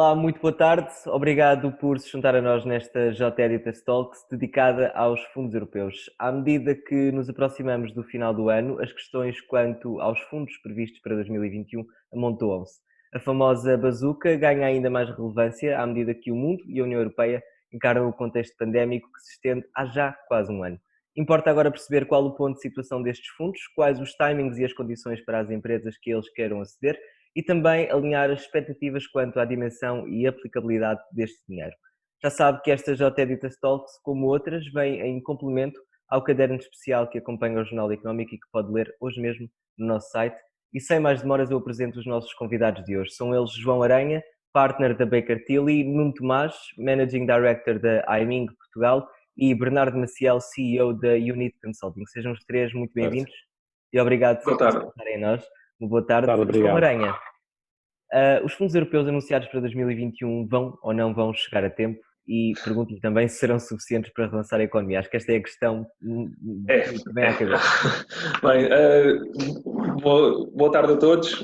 Olá, muito boa tarde. Obrigado por se juntar a nós nesta J-Editors Talks dedicada aos fundos europeus. À medida que nos aproximamos do final do ano, as questões quanto aos fundos previstos para 2021 amontoam-se. A famosa bazuca ganha ainda mais relevância à medida que o mundo e a União Europeia encaram o contexto pandémico que se estende há já quase um ano. Importa agora perceber qual o ponto de situação destes fundos, quais os timings e as condições para as empresas que eles queiram aceder e também alinhar as expectativas quanto à dimensão e aplicabilidade deste dinheiro. Já sabe que esta J-Editors Talks, como outras, vem em complemento ao caderno especial que acompanha o Jornal Económico e que pode ler hoje mesmo no nosso site. E sem mais demoras eu apresento os nossos convidados de hoje. São eles João Aranha, partner da Baker Tilly, Nuno Tomás, Managing Director da iMing Portugal e Bernardo Maciel, CEO da Unit Consulting. Sejam os três muito bem-vindos e obrigado Boa por se tarde. juntarem a nós. Uma boa tarde. João Obrigado. Aranha, os fundos europeus anunciados para 2021 vão ou não vão chegar a tempo? E pergunto-lhe também se serão suficientes para relançar a economia. Acho que esta é a questão que vem à cabeça. Bem, boa tarde a todos.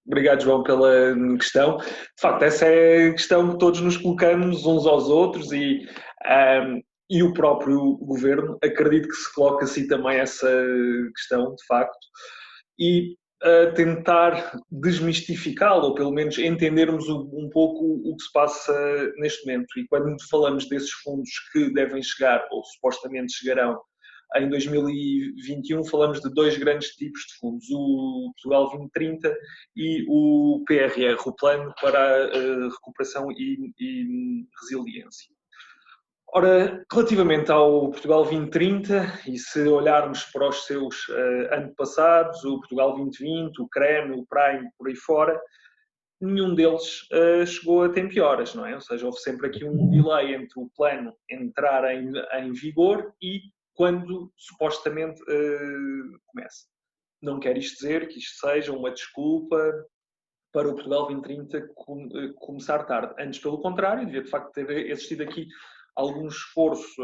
Obrigado, João, pela questão. De facto, essa é a questão que todos nos colocamos uns aos outros e o próprio governo, acredito que se coloca assim também essa questão, de facto, e tentar desmistificá-la, ou pelo menos entendermos um pouco o que se passa neste momento. E quando falamos desses fundos que devem chegar, ou supostamente chegarão, em 2021, falamos de dois grandes tipos de fundos, o Portugal 2030 e o PRR, o Plano para a Recuperação e Resiliência. Ora, relativamente ao Portugal 2030, e se olharmos para os seus antepassados, o Portugal 2020, o CREM, o Prime, por aí fora, nenhum deles chegou a tempo e horas, não é? Ou seja, houve sempre aqui um delay entre o plano entrar em vigor e quando supostamente começa. Não quer isto dizer que isto seja uma desculpa para o Portugal 2030 começar tarde. Antes, pelo contrário, devia de facto ter existido aqui algum esforço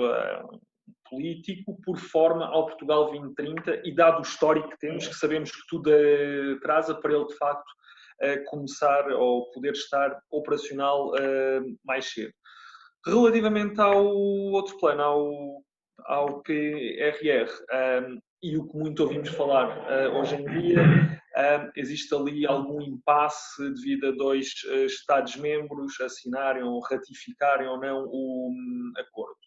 político por forma ao Portugal 2030 e dado o histórico que temos, que sabemos que tudo atrasa para ele de facto começar ou poder estar operacional mais cedo. Relativamente ao outro plano, ao PRR, e o que muito ouvimos falar hoje em dia, existe ali algum impasse devido a dois Estados-membros assinarem ou ratificarem ou não o acordo.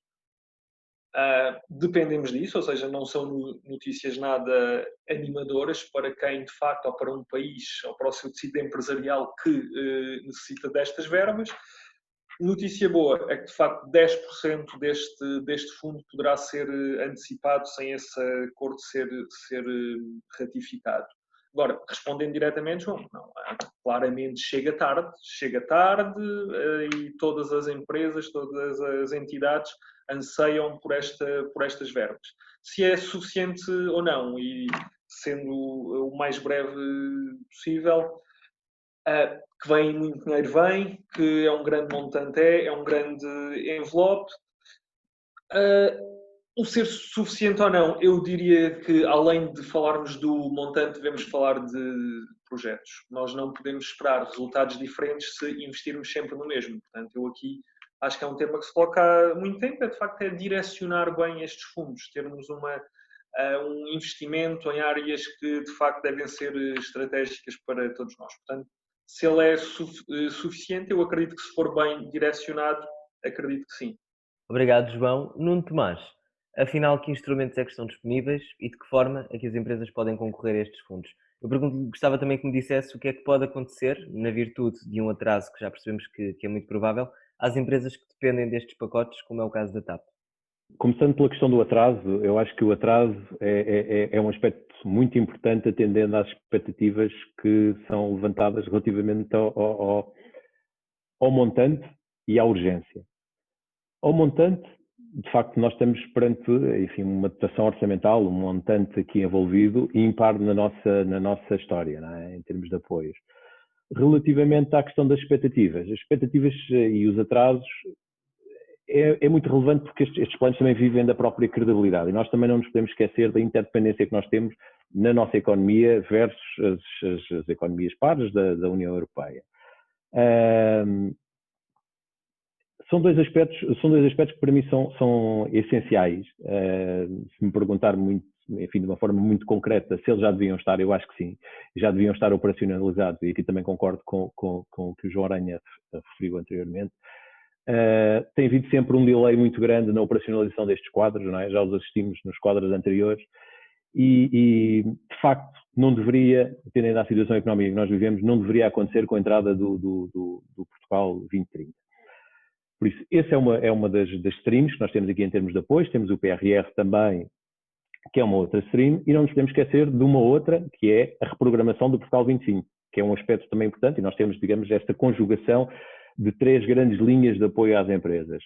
Dependemos disso, ou seja, não são notícias nada animadoras para quem de facto, ou para um país, ou para o seu tecido empresarial que necessita destas verbas. Notícia boa é que de facto 10% deste fundo poderá ser antecipado sem esse acordo ser ratificado. Agora, respondendo diretamente, João, não, claramente chega tarde e todas as empresas, todas as entidades anseiam por estas verbas. Se é suficiente ou não, e sendo o mais breve possível, que vem muito dinheiro, que é um grande montante, é um grande envelope. O ser suficiente ou não, eu diria que além de falarmos do montante, devemos falar de projetos. Nós não podemos esperar resultados diferentes se investirmos sempre no mesmo. Portanto, eu aqui acho que é um tema que se coloca há muito tempo, de facto é direcionar bem estes fundos, termos um investimento em áreas que de facto devem ser estratégicas para todos nós. Portanto, se ele é suficiente, eu acredito que se for bem direcionado, acredito que sim. Obrigado, João. Nuno Tomás, afinal, que instrumentos é que estão disponíveis e de que forma é que as empresas podem concorrer a estes fundos? Eu gostava também que me dissesse o que é que pode acontecer, na virtude de um atraso que já percebemos que é muito provável, às empresas que dependem destes pacotes, como é o caso da TAP. Começando pela questão do atraso, eu acho que o atraso é um aspecto muito importante atendendo às expectativas que são levantadas relativamente ao montante e à urgência. Ao montante, de facto, nós estamos perante, enfim, uma dotação orçamental, um montante aqui envolvido ímpar na nossa história, não é? Em termos de apoios. Relativamente à questão das expectativas, as expectativas e os atrasos é muito relevante porque estes planos também vivem da própria credibilidade e nós também não nos podemos esquecer da interdependência que nós temos na nossa economia versus as economias pares da União Europeia. São dois aspectos que para mim são essenciais. Se me perguntar muito, enfim, de uma forma muito concreta, se eles já deviam estar, eu acho que sim, já deviam estar operacionalizados, e aqui também concordo com o que o João Aranha referiu anteriormente. Tem havido sempre um delay muito grande na operacionalização destes quadros, não é? Já os assistimos nos quadros anteriores, e de facto não deveria, tendo ainda a situação económica que nós vivemos, não deveria acontecer com a entrada do Portugal 2030. Por isso, essa é uma das streams que nós temos aqui em termos de apoios. Temos o PRR também, que é uma outra stream, e não nos podemos esquecer de uma outra, que é a reprogramação do Portugal 2020, que é um aspecto também importante, e nós temos, digamos, esta conjugação de 3 grandes linhas de apoio às empresas.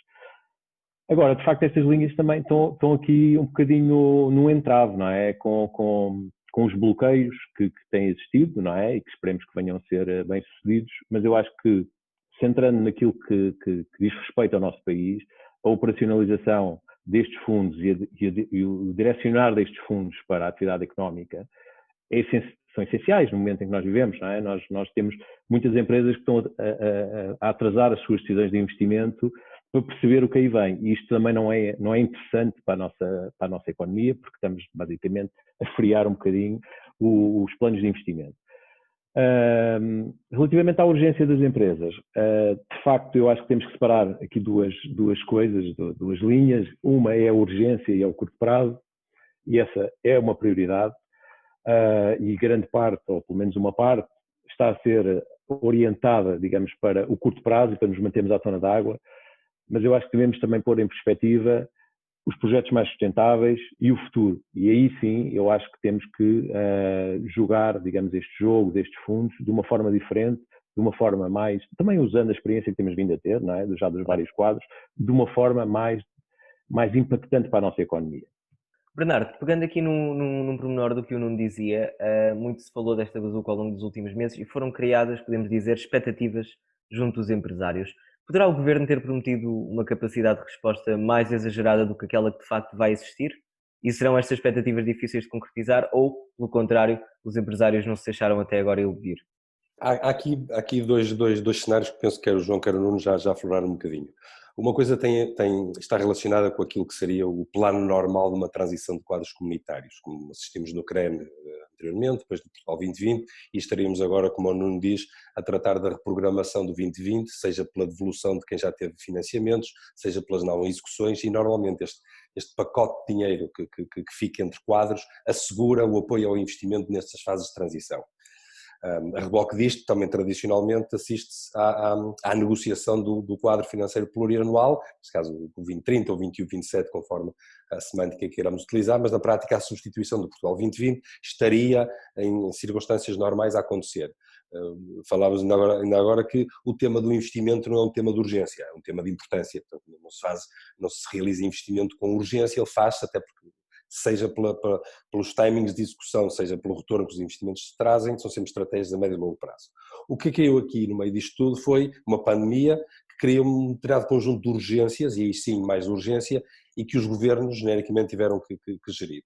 Agora, de facto, estas linhas também estão aqui um bocadinho no entrave, não é? Com os bloqueios que têm existido, não é? E que esperemos que venham a ser bem-sucedidos, mas eu acho que, centrando naquilo que diz respeito ao nosso país, a operacionalização destes fundos e o direcionar destes fundos para a atividade económica são essenciais no momento em que nós vivemos, não é? Nós temos muitas empresas que estão a atrasar as suas decisões de investimento para perceber o que aí vem, e isto também não é interessante para a nossa economia, porque estamos basicamente a friar um bocadinho os planos de investimento. Relativamente à urgência das empresas, de facto eu acho que temos que separar aqui duas coisas, duas linhas. Uma é a urgência e é o curto prazo, e essa é uma prioridade, e grande parte, ou pelo menos uma parte, está a ser orientada, digamos, para o curto prazo e para nos mantermos à tona d'água, mas eu acho que devemos também pôr em perspectiva os projetos mais sustentáveis e o futuro. E aí sim, eu acho que temos que jogar, digamos, este jogo destes fundos de uma forma diferente, de uma forma mais, também usando a experiência que temos vindo a ter, não é? Já dos vários quadros, de uma forma mais impactante para a nossa economia. Bernardo, pegando aqui num pormenor do que o Nuno dizia, muito se falou desta bazuca ao longo dos últimos meses e foram criadas, podemos dizer, expectativas junto dos empresários. Poderá o Governo ter prometido uma capacidade de resposta mais exagerada do que aquela que de facto vai existir? E serão estas expectativas difíceis de concretizar ou, pelo contrário, os empresários não se deixaram até agora iludir? Há aqui dois cenários que penso que quer o João, quer o Nuno já afloraram um bocadinho. Uma coisa está relacionada com aquilo que seria o plano normal de uma transição de quadros comunitários, como assistimos no CREN anteriormente, depois do Portugal 2020, e estaríamos agora, como o Nuno diz, a tratar da reprogramação do 2020, seja pela devolução de quem já teve financiamentos, seja pelas não execuções, e normalmente este pacote de dinheiro que fica entre quadros assegura o apoio ao investimento nestas fases de transição. A reboque disto, também tradicionalmente, assiste-se à negociação do quadro financeiro plurianual, neste caso o 2030 ou 21-27, conforme a semântica que queiramos utilizar, mas na prática a substituição do Portugal 2020 estaria em circunstâncias normais a acontecer. Falávamos ainda agora que o tema do investimento não é um tema de urgência, é um tema de importância, portanto não se realiza investimento com urgência, ele faz-se até porque seja pelos timings de execução, seja pelo retorno que os investimentos trazem, são sempre estratégias a médio e longo prazo. O que caiu aqui no meio disto tudo foi uma pandemia que cria um determinado conjunto de urgências, e aí sim mais urgência, e que os governos genericamente tiveram que gerir.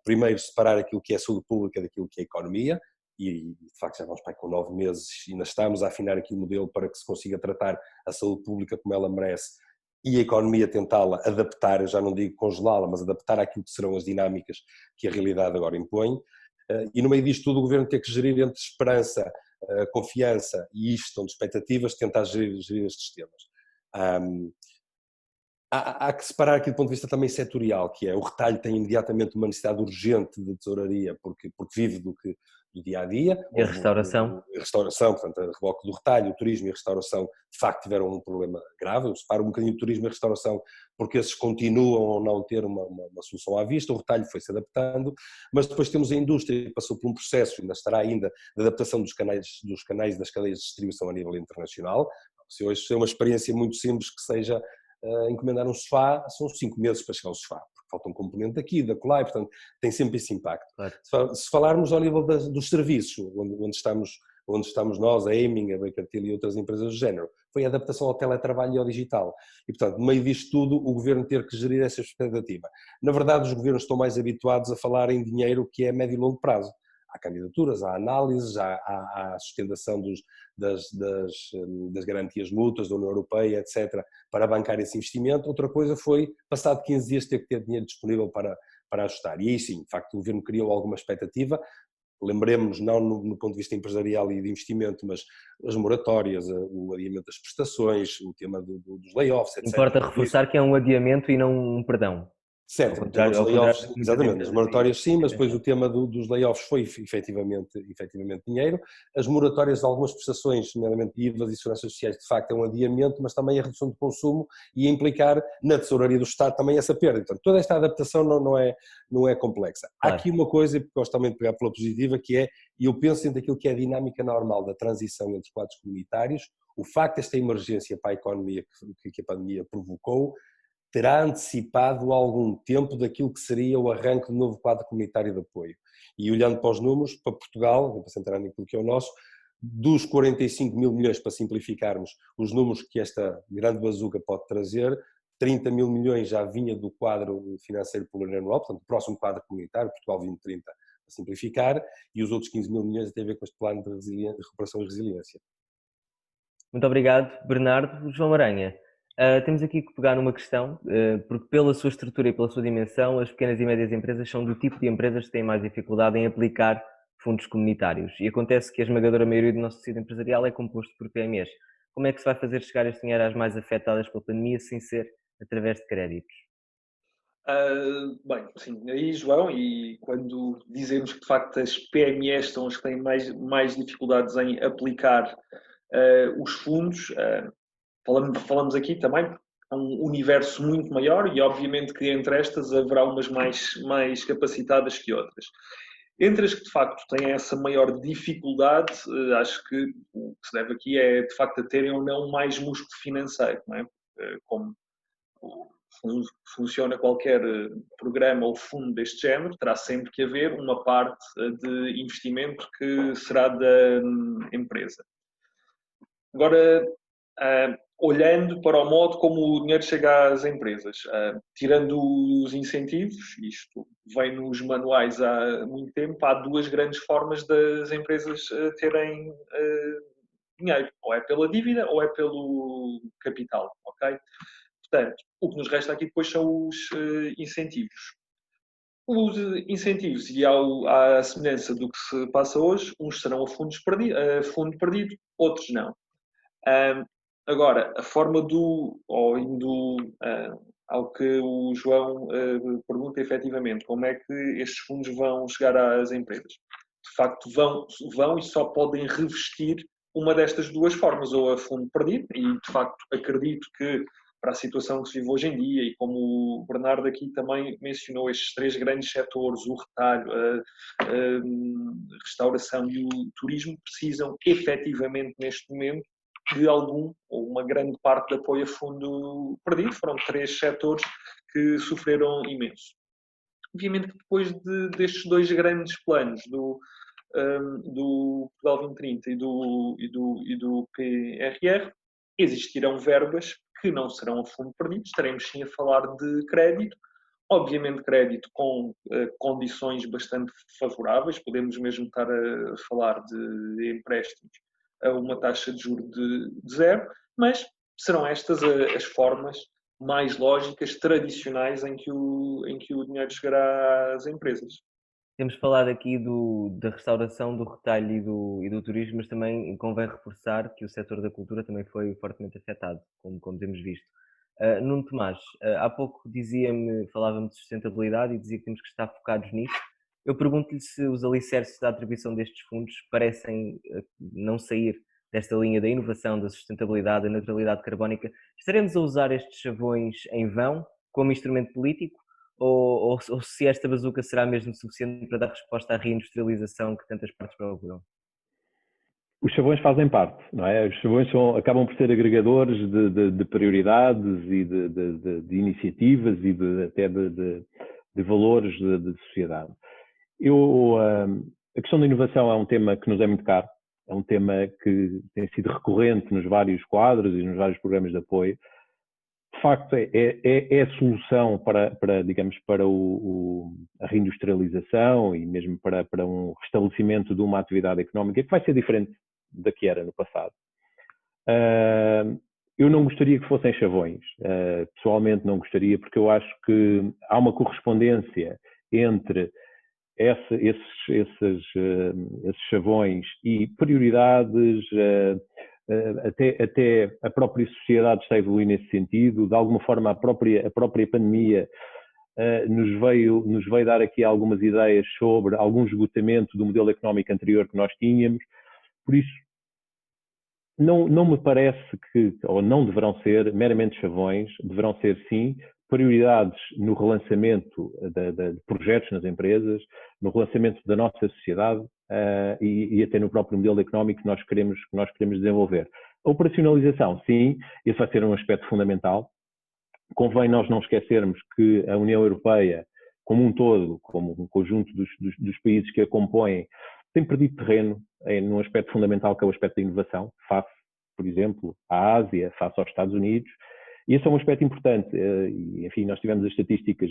Primeiro, separar aquilo que é a saúde pública daquilo que é a economia, e de facto já vamos para aí com 9 meses e ainda estamos a afinar aqui o modelo para que se consiga tratar a saúde pública como ela merece, e a economia tentá-la adaptar, eu já não digo congelá-la, mas adaptar àquilo que serão as dinâmicas que a realidade agora impõe. E no meio disto tudo o Governo tem que gerir entre esperança, confiança e gestão de expectativas, tentar gerir estes temas. Há que separar aqui do ponto de vista também setorial, que é o retalho tem imediatamente uma necessidade urgente de tesouraria porque vive do dia-a-dia. E a restauração? A restauração, portanto, a reboque do retalho, o turismo e a restauração de facto tiveram um problema grave. Eu separo um bocadinho o turismo e a restauração porque esses continuam a não ter uma solução à vista, o retalho foi-se adaptando, mas depois temos a indústria que passou por um processo, ainda estará ainda, de adaptação dos canais das cadeias de distribuição a nível internacional. Se hoje é uma experiência muito simples que seja encomendar um sofá, são 5 meses para chegar ao sofá, porque falta um componente daqui, da colai, portanto tem sempre esse impacto. Claro. Se falarmos ao nível dos serviços, onde estamos nós, a Aiming, a Baker Tilly e outras empresas do género, foi a adaptação ao teletrabalho e ao digital. E portanto, no meio disto tudo, o Governo ter que gerir essa expectativa. Na verdade, os governos estão mais habituados a falar em dinheiro que é a médio e longo prazo. há candidaturas, há análises, há sustentação das garantias mútuas da União Europeia, etc., para bancar esse investimento. Outra coisa foi, passado 15 dias, ter que ter dinheiro disponível para ajustar. E aí sim, de facto, o governo criou alguma expectativa. Lembremos-nos, não no ponto de vista empresarial e de investimento, mas as moratórias, o adiamento das prestações, o tema dos layoffs, etc. Importa reforçar que é um adiamento e não um perdão. Certo, o tema dos ao contrário layoffs, de muitas exatamente, as empresas. moratórias sim, mas depois o tema dos layoffs foi efetivamente dinheiro. As moratórias de algumas prestações, nomeadamente IVAs e seguranças sociais, de facto é um adiamento, mas também a redução de consumo e implicar na tesouraria do Estado também essa perda. Portanto, toda esta adaptação não é complexa. Claro. Há aqui uma coisa, porque gosto também de pegar pela positiva, que é, e eu penso dentro daquilo que é a dinâmica normal da transição entre quadros comunitários, o facto desta emergência para a economia que a pandemia provocou, terá antecipado algum tempo daquilo que seria o arranque do novo quadro comunitário de apoio. E olhando para os números, para Portugal, para centrar naquilo que é o nosso, dos 45 mil milhões, para simplificarmos, os números que esta grande bazuca pode trazer, 30 mil milhões já vinha do quadro financeiro plurianual, portanto, o próximo quadro comunitário, Portugal 2030, para simplificar, e os outros 15 mil milhões têm a ver com este plano de recuperação e resiliência. Muito obrigado, Bernardo. João Aranha, temos aqui que pegar numa questão, porque pela sua estrutura e pela sua dimensão, as pequenas e médias empresas são do tipo de empresas que têm mais dificuldade em aplicar fundos comunitários. E acontece que a esmagadora maioria do nosso tecido empresarial é composto por PMEs. Como é que se vai fazer chegar este dinheiro às mais afetadas pela pandemia sem ser através de créditos? Bem, sim, aí João, e quando dizemos que de facto as PMEs são as que têm mais dificuldades em aplicar os fundos, falamos aqui também um universo muito maior e obviamente que entre estas haverá umas mais capacitadas que outras. Entre as que de facto têm essa maior dificuldade, acho que o que se deve aqui é de facto a terem ou não mais músculo financeiro, não é? Como funciona qualquer programa ou fundo deste género, terá sempre que haver uma parte de investimento que será da empresa. Agora, olhando para o modo como o dinheiro chega às empresas, tirando os incentivos, isto vem nos manuais há muito tempo, há duas grandes formas das empresas terem dinheiro, ou é pela dívida ou é pelo capital, ok? Portanto, o que nos resta aqui depois são os incentivos. Os incentivos, e à semelhança do que se passa hoje, uns serão a fundo perdido, outros não. Agora, a forma ou indo ao que o João pergunta efetivamente, como é que estes fundos vão chegar às empresas? De facto, vão e só podem revestir uma destas duas formas, ou a fundo perdido, e de facto acredito que para a situação que se vive hoje em dia, e como o Bernardo aqui também mencionou, estes três grandes setores, o retalho, a restauração e o turismo, precisam efetivamente neste momento de algum ou uma grande parte de apoio a fundo perdido. Foram três setores que sofreram imenso. Obviamente que depois destes dois grandes planos, do Portugal 2030 e do PRR, existirão verbas que não serão a fundo perdido. Estaremos sim a falar de crédito, obviamente crédito com condições bastante favoráveis, podemos mesmo estar a falar de empréstimos a uma taxa de juros de zero, mas serão estas as formas mais lógicas, tradicionais, em que o dinheiro chegará às empresas. Temos falado aqui da restauração, do retalho e do turismo, mas também convém reforçar que o setor da cultura também foi fortemente afetado, como temos visto. Nuno Tomás, há pouco falava-me de sustentabilidade e dizia que temos que estar focados nisso. Eu pergunto-lhe se os alicerces da atribuição destes fundos parecem não sair desta linha da inovação, da sustentabilidade, da neutralidade carbónica. Estaremos a usar estes chavões em vão como instrumento político? Ou se esta bazuca será mesmo suficiente para dar resposta à reindustrialização que tantas partes procuram? Os chavões fazem parte, não é? Os chavões acabam por ser agregadores de prioridades e de iniciativas e até de valores de sociedade. A questão da inovação é um tema que nos é muito caro, é um tema que tem sido recorrente nos vários quadros e nos vários programas de apoio. De facto é a solução digamos, para a reindustrialização e mesmo para um restabelecimento de uma atividade económica que vai ser diferente da que era no passado. Eu não gostaria que fossem chavões, pessoalmente não gostaria, porque eu acho que há uma correspondência entre esses chavões e prioridades, até a própria sociedade está a evoluir nesse sentido. De alguma forma, a própria pandemia nos veio dar aqui algumas ideias sobre algum esgotamento do modelo económico anterior que nós tínhamos. Por isso, não me parece que, ou não deverão ser meramente chavões, deverão ser sim prioridades no relançamento de projetos nas empresas, no relançamento da nossa sociedade e até no próprio modelo económico que nós queremos desenvolver. A operacionalização, sim, esse vai ser um aspecto fundamental. Convém nós não esquecermos que a União Europeia, como um todo, como um conjunto dos países que a compõem, tem perdido terreno num aspecto fundamental, que é o aspecto da inovação, face, por exemplo, à Ásia, face aos Estados Unidos. E esse é um aspecto importante. Enfim, nós tivemos as estatísticas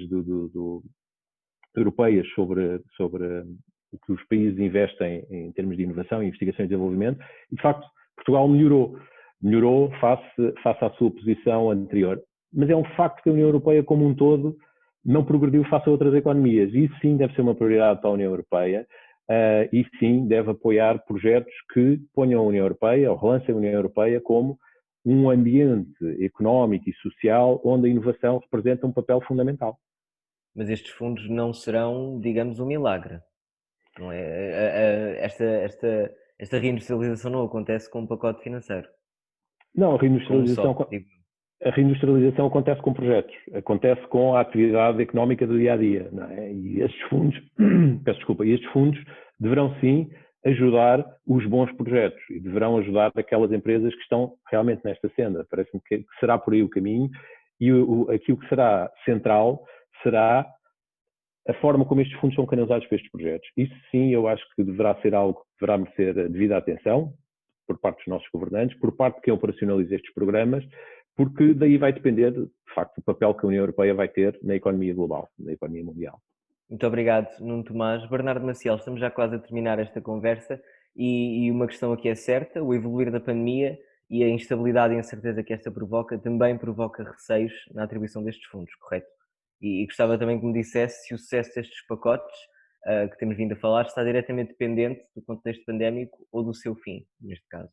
europeias sobre o que os países investem em termos de inovação, investigação e desenvolvimento, e de facto Portugal melhorou face à sua posição anterior. Mas é um facto que a União Europeia como um todo não progrediu face a outras economias. E isso sim deve ser uma prioridade para a União Europeia e sim deve apoiar projetos que ponham a União Europeia, ou relancem a União Europeia como um ambiente económico e social onde a inovação representa um papel fundamental. Mas estes fundos não serão, digamos, um milagre, não é? Esta reindustrialização não acontece com um pacote financeiro. Não, a reindustrialização acontece com projetos, acontece com a atividade económica do dia-a-dia, não é? E estes fundos, estes fundos deverão sim ajudar os bons projetos e deverão ajudar aquelas empresas que estão realmente nesta senda. Parece-me que será por aí o caminho e aquilo que será central será a forma como estes fundos são canalizados para estes projetos. Isso sim eu acho que deverá ser algo que deverá merecer a devida atenção por parte dos nossos governantes, por parte de quem operacionaliza estes programas, porque daí vai depender, de facto, o papel que a União Europeia vai ter na economia global, na economia mundial. Muito obrigado, Nuno Tomás. Bernardo Maciel, estamos já quase a terminar esta conversa e uma questão aqui é certa: o evoluir da pandemia e a instabilidade e a incerteza que esta provoca também provoca receios na atribuição destes fundos, correto? E gostava também que me dissesse se o sucesso destes pacotes que temos vindo a falar está diretamente dependente do contexto pandémico ou do seu fim, neste caso.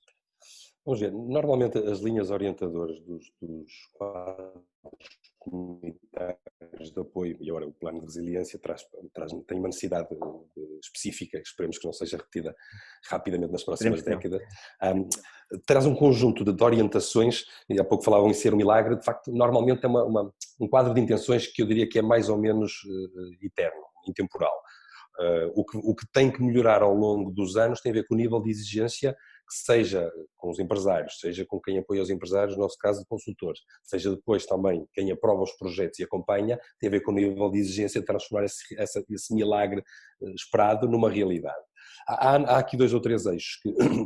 Vamos ver, normalmente as linhas orientadoras dos quadros comunitários de apoio, e agora o plano de resiliência tem uma necessidade específica, que esperemos que não seja repetida rapidamente nas próximas décadas, traz um conjunto de orientações, e há pouco falavam em ser um milagre, de facto normalmente é um quadro de intenções que eu diria que é mais ou menos eterno, intemporal. O que tem que melhorar ao longo dos anos tem a ver com o nível de exigência, que seja com os empresários, seja com quem apoia os empresários, no nosso caso de consultores, seja depois também quem aprova os projetos e acompanha, tem a ver com o nível de exigência de transformar esse milagre esperado numa realidade. Há aqui 2 ou 3 eixos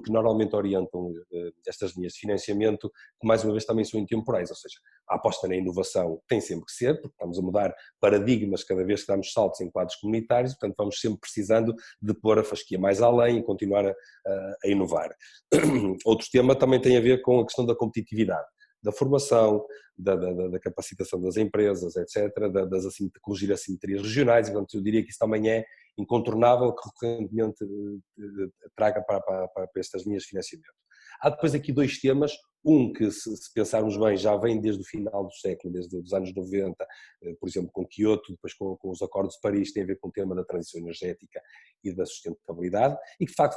que normalmente orientam estas linhas de financiamento, que mais uma vez também são intemporais, ou seja, a aposta na inovação tem sempre que ser, porque estamos a mudar paradigmas cada vez que damos saltos em quadros comunitários, portanto vamos sempre precisando de pôr a fasquia mais além e continuar a inovar. Outro tema também tem a ver com a questão da competitividade, da formação, da capacitação das empresas, etc., de corrigir assimetrias regionais, e portanto eu diria que isso também é incontornável que recorrentemente traga para estas linhas de financiamento. Há depois aqui 2 temas, um que se pensarmos bem já vem desde o final do século, desde os anos 90, por exemplo com Kyoto, depois com os acordos de Paris, tem a ver com o tema da transição energética e da sustentabilidade, e que de facto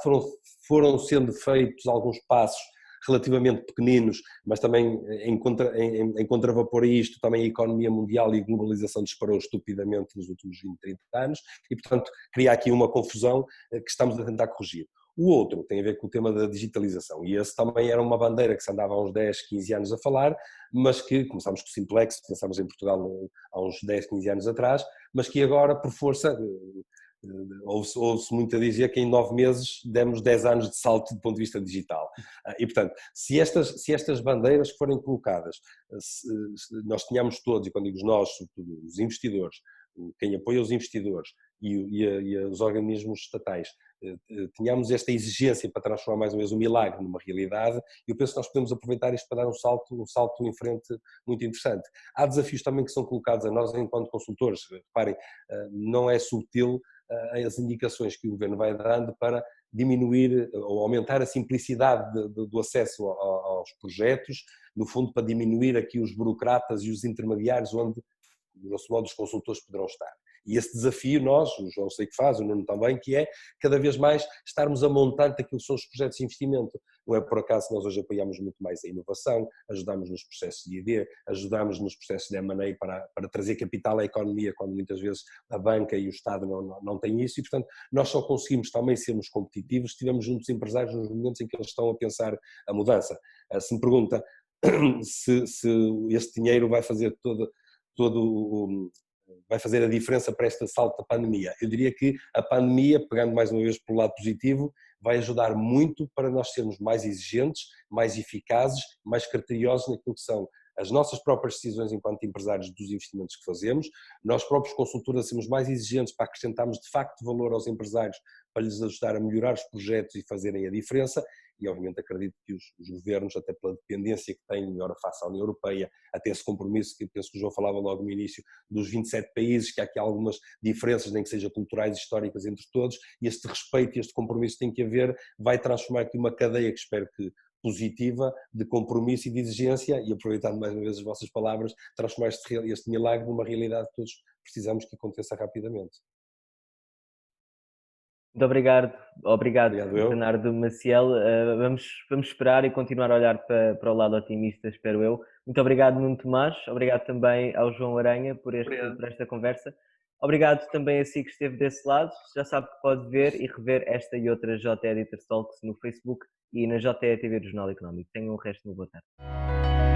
foram sendo feitos alguns passos relativamente pequeninos, mas também em contravapor a isto, também a economia mundial e a globalização disparou estupidamente nos últimos 20, 30 anos e, portanto, cria aqui uma confusão que estamos a tentar corrigir. O outro tem a ver com o tema da digitalização e esse também era uma bandeira que se andava há uns 10, 15 anos a falar, mas que começámos com o Simplex, pensámos em Portugal há uns 10, 15 anos atrás, mas que agora, por força, Ouve-se muito a dizer que em 9 meses demos 10 anos de salto do ponto de vista digital. E, portanto, se estas bandeiras forem colocadas, nós tínhamos todos, e quando digo nós, sobretudo os investidores, quem apoia os investidores e os organismos estatais, tínhamos esta exigência para transformar mais uma vez o milagre numa realidade, e eu penso que nós podemos aproveitar isto para dar um salto em frente muito interessante. Há desafios também que são colocados a nós enquanto consultores. Reparem, não é subtil as indicações que o Governo vai dando para diminuir ou aumentar a simplicidade do acesso aos projetos, no fundo para diminuir aqui os burocratas e os intermediários onde, grosso modo, os consultores poderão estar. E esse desafio nós, o João sei que faz, o Nuno também, que é cada vez mais estarmos a montar aquilo que são os projetos de investimento. Não é por acaso que nós hoje apoiamos muito mais a inovação, ajudamos nos processos de ID, ajudamos nos processos de M&A para trazer capital à economia, quando muitas vezes a banca e o Estado não têm isso, e portanto nós só conseguimos também sermos competitivos se estivermos juntos empresários nos momentos em que eles estão a pensar a mudança. Se me pergunta se este dinheiro vai fazer vai fazer a diferença para este salto da pandemia. Eu diria que a pandemia, pegando mais uma vez pelo lado positivo, vai ajudar muito para nós sermos mais exigentes, mais eficazes, mais criteriosos naquilo que são as nossas próprias decisões enquanto empresários dos investimentos que fazemos, nós próprios consultores a sermos mais exigentes para acrescentarmos de facto valor aos empresários, para lhes ajudar a melhorar os projetos e fazerem a diferença, e obviamente acredito que os governos, até pela dependência que têm, ora face à União Europeia, até esse compromisso que penso que o João falava logo no início, dos 27 países, que há aqui algumas diferenças, nem que sejam culturais e históricas entre todos, e este respeito e este compromisso tem que haver, vai transformar aqui uma cadeia que espero que positiva, de compromisso e de exigência, e aproveitando mais uma vez as vossas palavras, transformar este milagre numa realidade que todos precisamos que aconteça rapidamente. Muito obrigado eu. Bernardo Maciel. Vamos esperar e continuar a olhar para o lado otimista, espero eu. Muito obrigado, Nuno Tomás. Obrigado também ao João Aranha por esta conversa. Obrigado também a si que esteve desse lado. Já sabe que pode ver e rever esta e outras JE Editors Talks no Facebook e na JE TV do Jornal Económico. Tenham o resto de uma boa tarde.